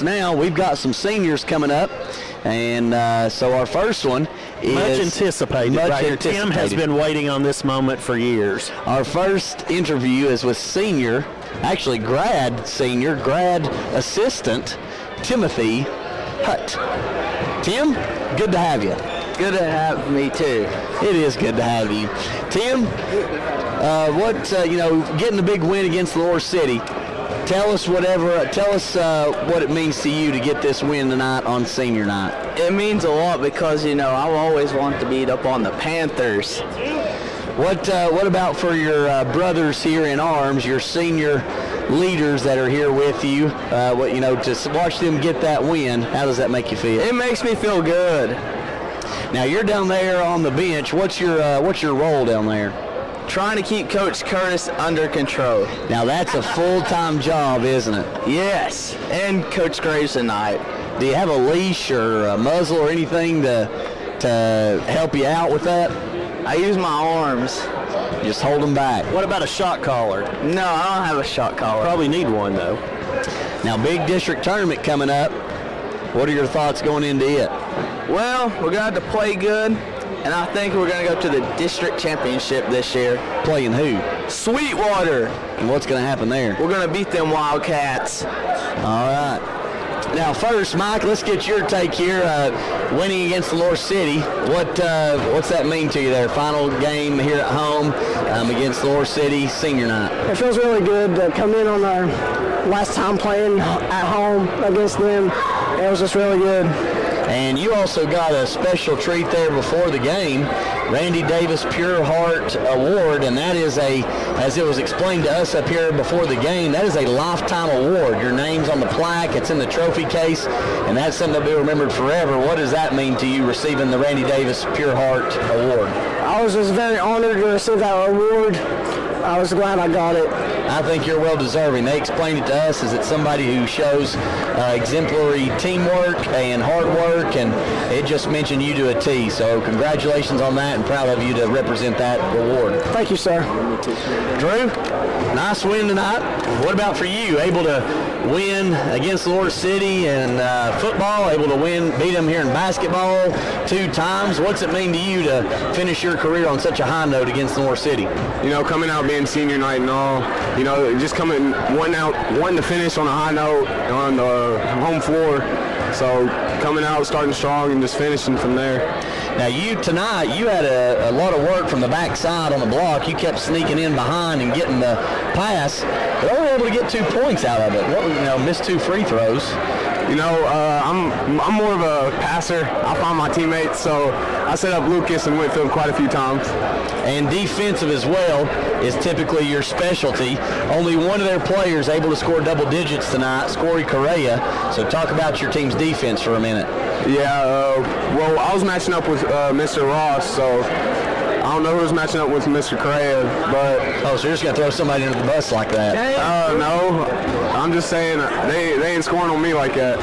Now we've got some seniors coming up, and so our first one is much anticipated. Tim has been waiting on this moment for years. Our first interview is with grad assistant Timothy Hutt. Tim, good to have you. Good to have me too. It is good to have you, Tim. Getting a big win against Lower City. Tell us what it means to you to get this win tonight on senior night. It means a lot because, I always want to beat up on the Panthers. What about for your brothers here in arms, your senior leaders that are here with you? To watch them get that win, how does that make you feel? It makes me feel good. Now you're down there on the bench. What's your role down there? Trying to keep Coach Curtis under control. Now that's a full-time job, isn't it? Yes, and Coach Graves tonight. Do you have a leash or a muzzle or anything to help you out with that? I use my arms. Just hold them back. What about a shot collar? No, I don't have a shot collar. Probably need one, though. Now, big district tournament coming up. What are your thoughts going into it? Well, we're going to have to play good. And I think we're going to go to the district championship this year. Playing who? Sweetwater. And what's going to happen there? We're going to beat them Wildcats. All right. Now, first, Mike, let's get your take here. Winning against Lower City, what's that mean to you there? Final game here at home against Lower City, senior night. It feels really good to come in on our last time playing at home against them. It was just really good. And you also got a special treat there before the game, Randy Davis Pure Heart Award, and that is as it was explained to us up here before the game, that is a lifetime award. Your name's on the plaque, it's in the trophy case, and that's something to be remembered forever. What does that mean to you, receiving the Randy Davis Pure Heart Award? I was just very honored to receive that award. I was glad I got it. I think you're well deserving. They explained it to us as it's somebody who shows exemplary teamwork and hard work, and it just mentioned you to a T. So congratulations on that, and proud of you to represent that award. Thank you, sir. Drew, nice win tonight. What about for you? Able to win against Lower City in football, able to beat them here in basketball 2 times. What's it mean to you to finish your career on such a high note against Lower City? Coming out being senior night and all, just wanting to finish on a high note on the home floor. So coming out, starting strong, and just finishing from there. Now tonight you had a lot of work from the backside on the block. You kept sneaking in behind and getting the pass, but only able to get 2 points out of it. Missed 2 free throws. I'm more of a passer. I find my teammates, so I set up Lucas and Whitfield quite a few times. And defensive as well is typically your specialty. Only one of their players able to score double digits tonight, Scory Correa. So talk about your team's defense for a minute. Yeah, well, I was matching up with Mr. Ross, so I don't know who was matching up with Mr. Correa, but... Oh, so you're just going to throw somebody under the bus like that? No. I'm just saying they ain't scoring on me like that.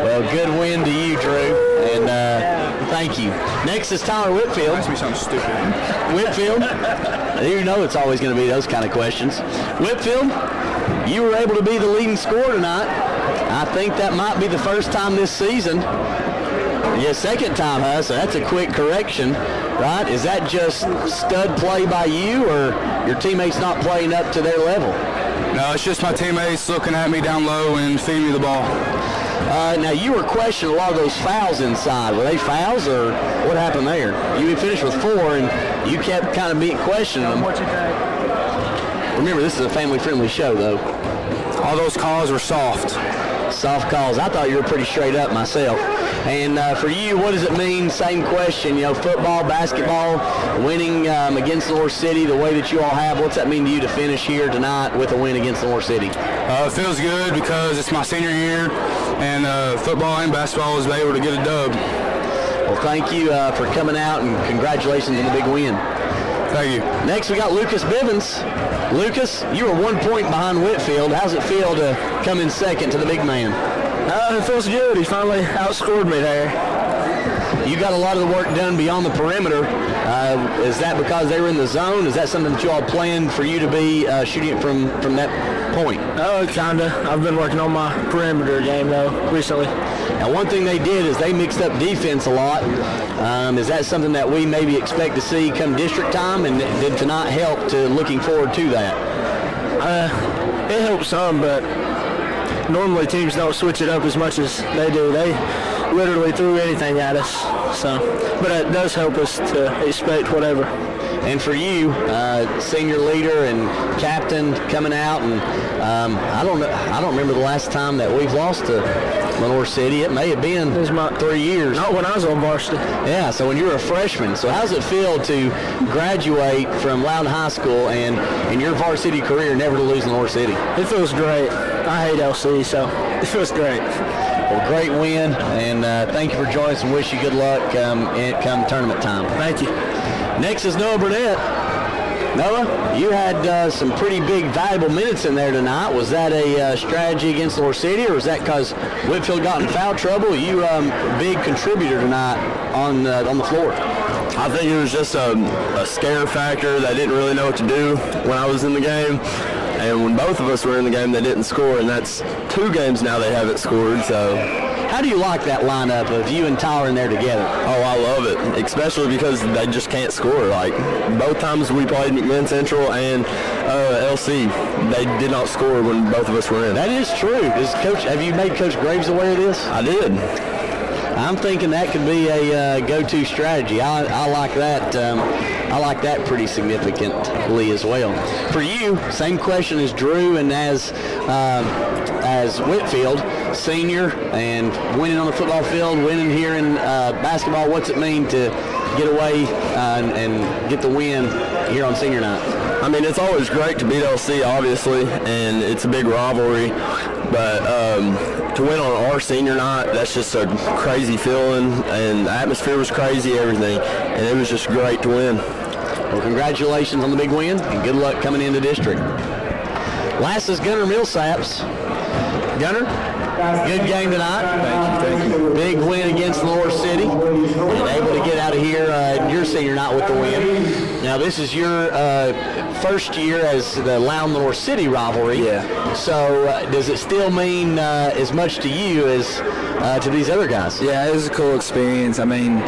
Well, good win to you, Drew, and thank you. Next is Tyler Whitfield. Ask me something stupid. Whitfield, you know it's always going to be those kind of questions. Whitfield, you were able to be the leading scorer tonight. I think that might be the first time this season. Yeah, second time, huh? So that's a quick correction, right? Is that just stud play by you, or your teammates not playing up to their level? No, it's just my teammates looking at me down low and feeding me the ball. Now, you were questioning a lot of those fouls inside. Were they fouls, or what happened there? You finished with 4, and you kept kind of questioning them. What you think? Remember, this is a family-friendly show, though. All those calls were soft. Soft calls. I thought you were pretty straight up myself. And for you, what does it mean? Same question, football, basketball, winning against Lower City the way that you all have. What's that mean to you to finish here tonight with a win against Lower City? It feels good because it's my senior year, and football and basketball was able to get a dub. Well, thank you for coming out, and congratulations on the big win. Thank you. Next, we got Lucas Bivens. Lucas, you were 1 point behind Whitfield. How's it feel to come in second to the big man? It feels good. He finally outscored me there. You got a lot of the work done beyond the perimeter. Is that because they were in the zone? Is that something that you all planned for you to be shooting from that point? Oh, kinda. I've been working on my perimeter game though recently. Now, one thing they did is they mixed up defense a lot. Is that something that we maybe expect to see come district time, and did tonight help to looking forward to that? It helps some, but normally teams don't switch it up as much as they do. They literally threw anything at us. So, but it does help us to expect whatever. And for you, senior leader and captain coming out, and I don't remember the last time that we've lost to Lenore City. It may have been 3 years. Not when I was on varsity. Yeah, so when you were a freshman. So how does it feel to graduate from Loudon High School and in your varsity career never to lose Lenore City? It feels great. I hate LC, so it feels great. Well, great win, and thank you for joining us, and wish you good luck come tournament time. Thank you. Next is Noah Burnett. Noah, you had some pretty big, valuable minutes in there tonight. Was that a strategy against Lenore City, or was that because Whitfield got in foul trouble? You a big contributor tonight on the floor. I think it was just a scare factor. They didn't really know what to do when I was in the game. And when both of us were in the game, they didn't score, and that's 2 games now they haven't scored. So, how do you like that lineup of you and Tyler in there together? Oh, I love it, especially because they just can't score. Like, both times we played McMinn Central and LC, they did not score when both of us were in. That is true. Have you made Coach Graves aware of this? I did. I'm thinking that could be a go-to strategy. I like that. I like that pretty significantly as well. For you, same question as Drew and as Whitfield, senior and winning on the football field, winning here in basketball. What's it mean to get away and get the win here on senior night? I mean, it's always great to beat LC, obviously, and it's a big rivalry. But to win on our senior night, that's just a crazy feeling, and the atmosphere was crazy, everything, and it was just great to win. Well, congratulations on the big win, and good luck coming into district. Last is Gunnar Millsaps. Gunnar, good game tonight. Thank you. Big win against Lenore City, and able to get out of here your senior night with the win. Now, this is your first year as the Loudon-Lenore City rivalry. Yeah. So does it still mean as much to you as to these other guys? Yeah, it was a cool experience. I mean,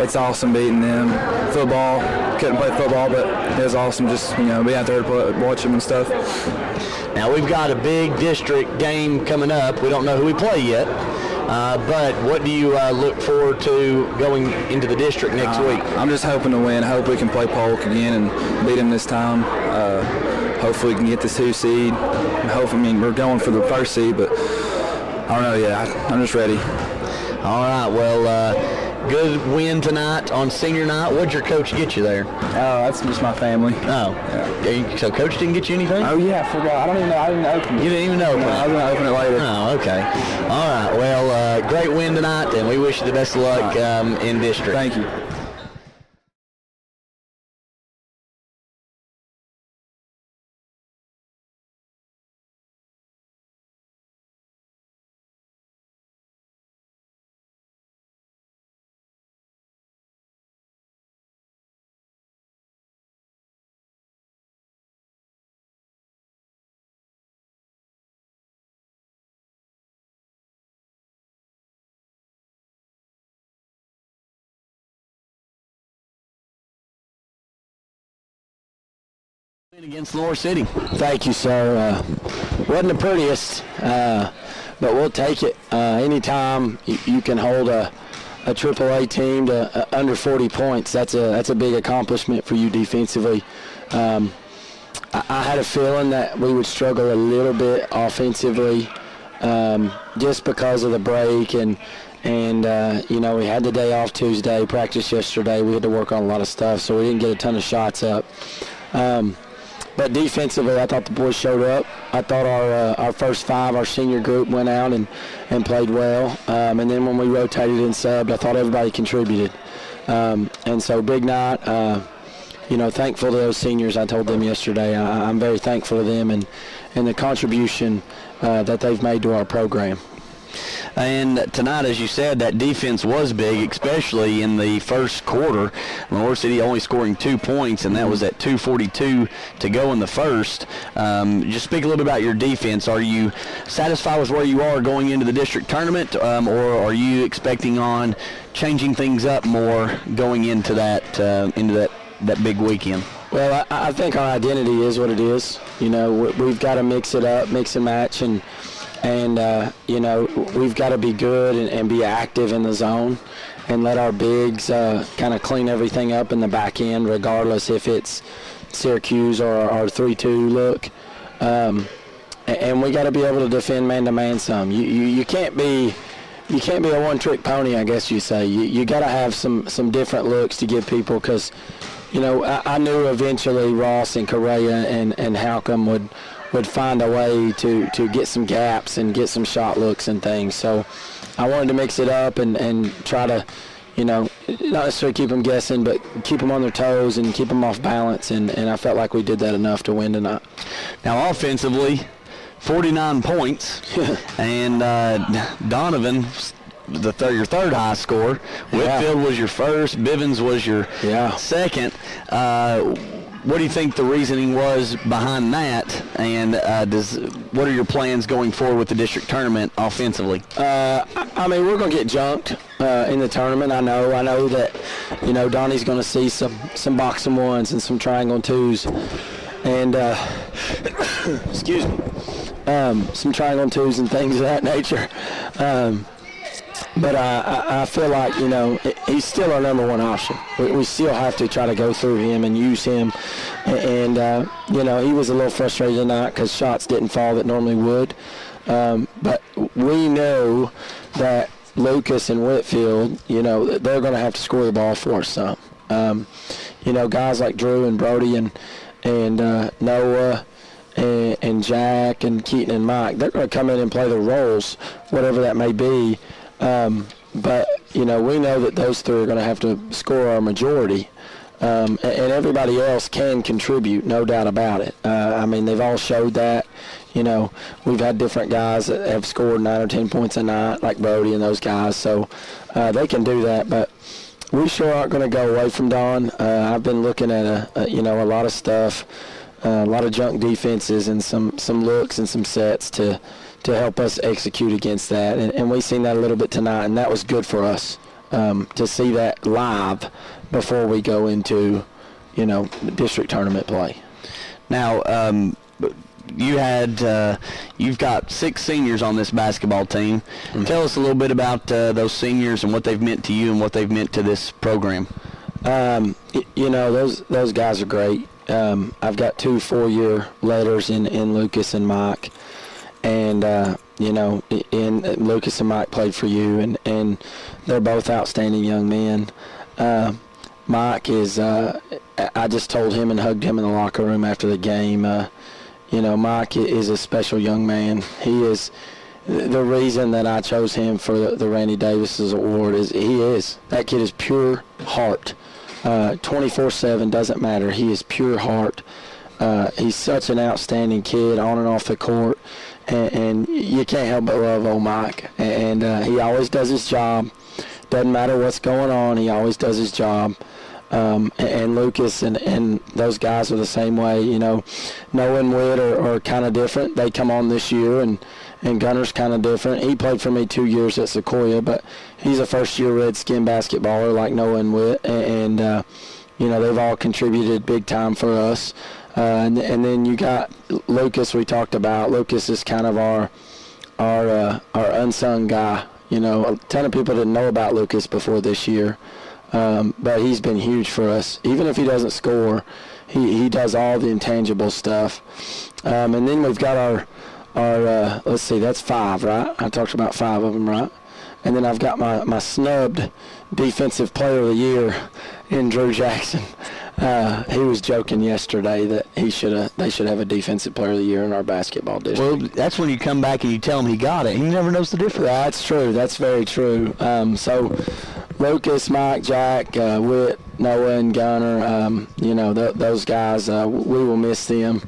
it's awesome beating them. Football, couldn't play football, but it was awesome just, be out there to watch them and stuff. Now, we've got a big district game coming up. We don't know who we play yet, but what do you look forward to going into the district next week? I'm just hoping to win. I hope we can play Polk again and beat them this time. Hopefully we can get the 2 seed. We're going for the 1st seed, but I don't know yet. I'm just ready. All right, well, good win tonight on senior night. What'd your coach get you there? Oh, that's just my family. Oh, yeah. So coach didn't get you anything? Oh, yeah, I forgot. I don't even know. I didn't open it. You didn't even open it? I was going to open it later. Oh, okay. All right, well, great win tonight, and we wish you the best of luck in district. Thank you. Against Lenore City. Thank you, sir. Wasn't the prettiest, but we'll take it. Anytime you can hold a AAA team to under 40 points, that's a big accomplishment for you defensively. I had a feeling that we would struggle a little bit offensively, just because of the break and we had the day off Tuesday, practice yesterday. We had to work on a lot of stuff, so we didn't get a ton of shots up. But defensively, I thought the boys showed up. I thought our first 5, our senior group, went out and played well. And then when we rotated and subbed, I thought everybody contributed. And so big night. Thankful to those seniors. I told them yesterday. I'm very thankful to them and the contribution that they've made to our program. And tonight, as you said, that defense was big, especially in the first quarter. Lenore City only scoring 2 points, and that was at 2:42 to go in the first. Just speak a little bit about your defense. Are you satisfied with where you are going into the district tournament, or are you expecting on changing things up more going into that big weekend? Well, I think our identity is what it is. You know, we've got to mix it up, mix and match, and you know, we've got to be good and be active in the zone and let our bigs kind of clean everything up in the back end, regardless if it's Syracuse or our 3-2 look. And we got to be able to defend man-to-man some. You can't be a one-trick pony, I guess you say. You got to have some different looks to give people, because, you know, I knew eventually Ross and Correa and Halcomb would find a way to get some gaps and get some shot looks and things. So I wanted to mix it up and try to, you know, not necessarily keep them guessing, but keep them on their toes and keep them off balance, and I felt like we did that enough to win tonight. Now, offensively, 49 points, and Donovan, your third high scorer. Whitfield was your first. Bivens was your second. What do you think the reasoning was behind that, and what are your plans going forward with the district tournament offensively? I mean, we're going to get junked in the tournament. I know that, you know, Donnie's going to see some box and ones and some triangle and twos, and excuse me, some triangle and twos and things of that nature. But I feel like, you know, he's still our number one option. We still have to try to go through him and use him. And you know, he was a little frustrated tonight because shots didn't fall that normally would. But we know that Lucas and Whitfield, you know, they're going to have to score the ball for us some. You know, guys like Drew and Brody and Noah and Jack and Keaton and Mike, they're going to come in and play the roles, whatever that may be. But, you know, we know that those three are going to have to score our majority. And everybody else can contribute, no doubt about it. I mean, they've all showed that. You know, we've had different guys that have scored 9 or 10 points a night, like Brody and those guys. So they can do that. But we sure aren't going to go away from Don. I've been looking at, you know, a lot of stuff, a lot of junk defenses and some looks and some sets to help us execute against that. And we've seen that a little bit tonight, and that was good for us to see that live before we go into, you know, district tournament play. Now, you've got 6 seniors on this basketball team. Mm-hmm. Tell us a little bit about those seniors and what they've meant to you and what they've meant to this program. You know, those guys are great. I've got 2 4-year letters in Lucas and Mike. And, you know, Lucas and Mike played for you, and they're both outstanding young men. Mike is, I just told him and hugged him in the locker room after the game. You know, Mike is a special young man. He is the reason that I chose him for the Randy Davis's award. That kid is pure heart. 24/7, doesn't matter. He is pure heart. He's such an outstanding kid on and off the court. And you can't help but love old Mike. And he always does his job. Doesn't matter what's going on, he always does his job. And Lucas and those guys are the same way. You know, Noah and Witt are kind of different. They come on this year, and Gunner's kind of different. He played for me 2 years at Sequoia, but he's a first-year Redskin basketballer like Noah and Witt. And you know, they've all contributed big time for us. And then you got Lucas. We talked about Lucas is kind of our unsung guy. You know, a ton of people didn't know about Lucas before this year, but he's been huge for us. Even if he doesn't score, he does all the intangible stuff. And then we've got our let's see, that's 5, right? I talked about 5 of them, right? And then I've got my snubbed defensive player of the year in Drew Jackson. He was joking yesterday that they should have a defensive player of the year in our basketball district. Well, that's when you come back and you tell him he got it. He never knows the difference. That's true. That's very true. So Lucas, Mike, Jack, Witt, Noah, and Gunner, you know, those guys, we will miss them.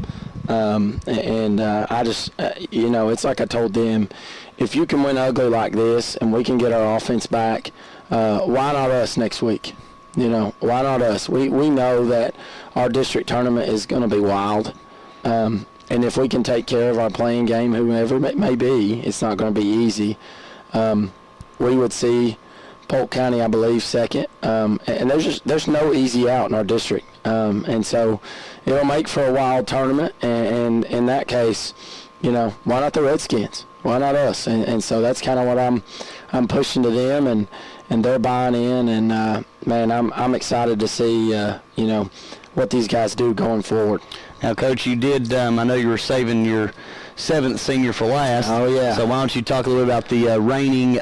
I just, it's like I told them, if you can win ugly like this and we can get our offense back, why not us next week? Why not us? We know that our district tournament is going to be wild. And if we can take care of our playing game, whoever it may be, it's not going to be easy. We would see Polk County, I believe, second. And there's no easy out in our district. And so it'll make for a wild tournament. And in that case, why not the Redskins? Why not us? And so that's kind of what I'm pushing to them, and they're buying in. And man, I'm excited to see what these guys do going forward. Now, Coach, you did. I know you were saving your 7th senior for last. Oh yeah. So why don't you talk a little bit about the reigning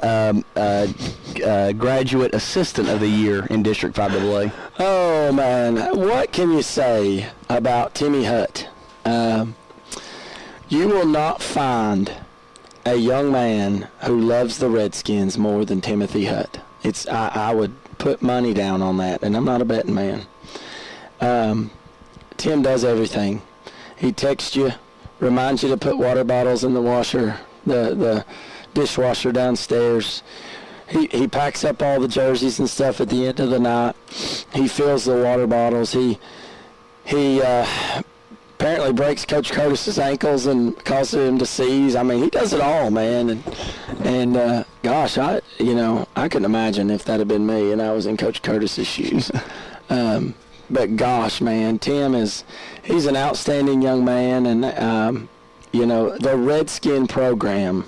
graduate assistant of the year in District 5AA? Oh man, what can you say about Timmy Hutt? You will not find a young man who loves the Redskins more than Timothy Hutt. I would put money down on that, and I'm not a betting man. Tim does everything. He texts you, reminds you to put water bottles in the washer, the dishwasher downstairs. He packs up all the jerseys and stuff at the end of the night. He fills the water bottles. He apparently breaks Coach Curtis's ankles and causes him to seize. I mean, he does it all, man. And gosh, I couldn't imagine if that had been me and I was in Coach Curtis's shoes. But gosh, man, he's an outstanding young man, and the Redskin program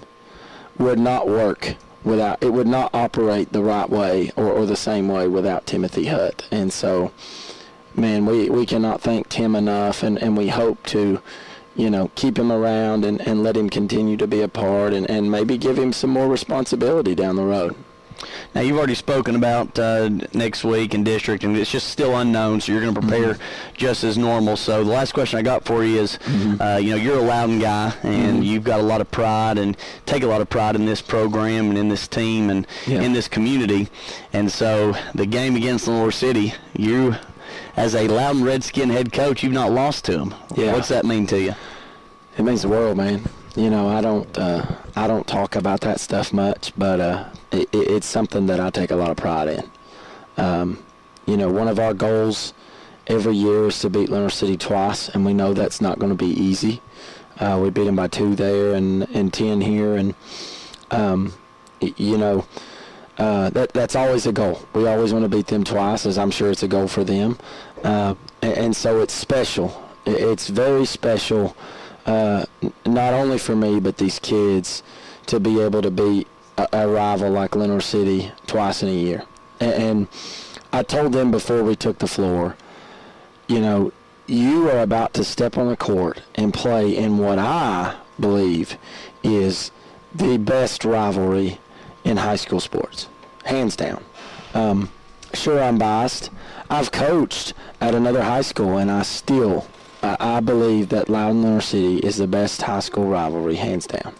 would not work without, it would not operate the right way or the same way without Timothy Hutt. And so, man, we cannot thank Tim enough, and we hope to, keep him around and let him continue to be a part and maybe give him some more responsibility down the road. Now, you've already spoken about next week in district, and it's just still unknown, so you're going to prepare just as normal. So the last question I got for you is, you're a Loudon guy, and you've got a lot of pride and take a lot of pride in this program and in this team and in this community. And so the game against Lenore City, you, as a Loudon Redskin head coach, you've not lost to them. Yeah. What's that mean to you? It means the world, man. I don't talk about that stuff much, but it's something that I take a lot of pride in. One of our goals every year is to beat Lenore City twice, and we know that's not going to be easy. We beat them by 2 there and 10 here, and that's always a goal. We always want to beat them twice, as I'm sure it's a goal for them. And so it's special. It's very special. Not only for me, but these kids to be able to beat a rival like Lenore City twice in a year. And I told them before we took the floor, you are about to step on the court and play in what I believe is the best rivalry in high school sports, hands down. Sure, I'm biased. I've coached at another high school, and I believe that Loudon Lenore City is the best high school rivalry, hands down.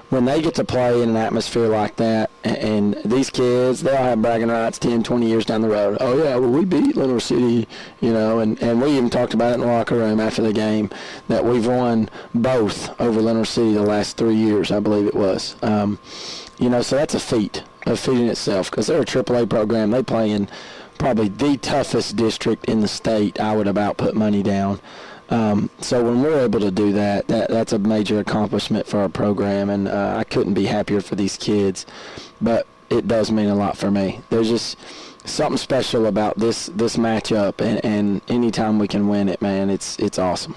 When they get to play in an atmosphere like that, and these kids, they all have bragging rights 10, 20 years down the road. Oh, yeah, well, we beat Lenore City, and we even talked about it in the locker room after the game, that we've won both over Lenore City the last 3 years, I believe it was. So that's a feat in itself, because they're a AAA program. They play in probably the toughest district in the state. I would about put money down. So when we're able to do that's a major accomplishment for our program, and I couldn't be happier for these kids. But it does mean a lot for me. There's just something special about this matchup, and anytime we can win it, man, it's awesome.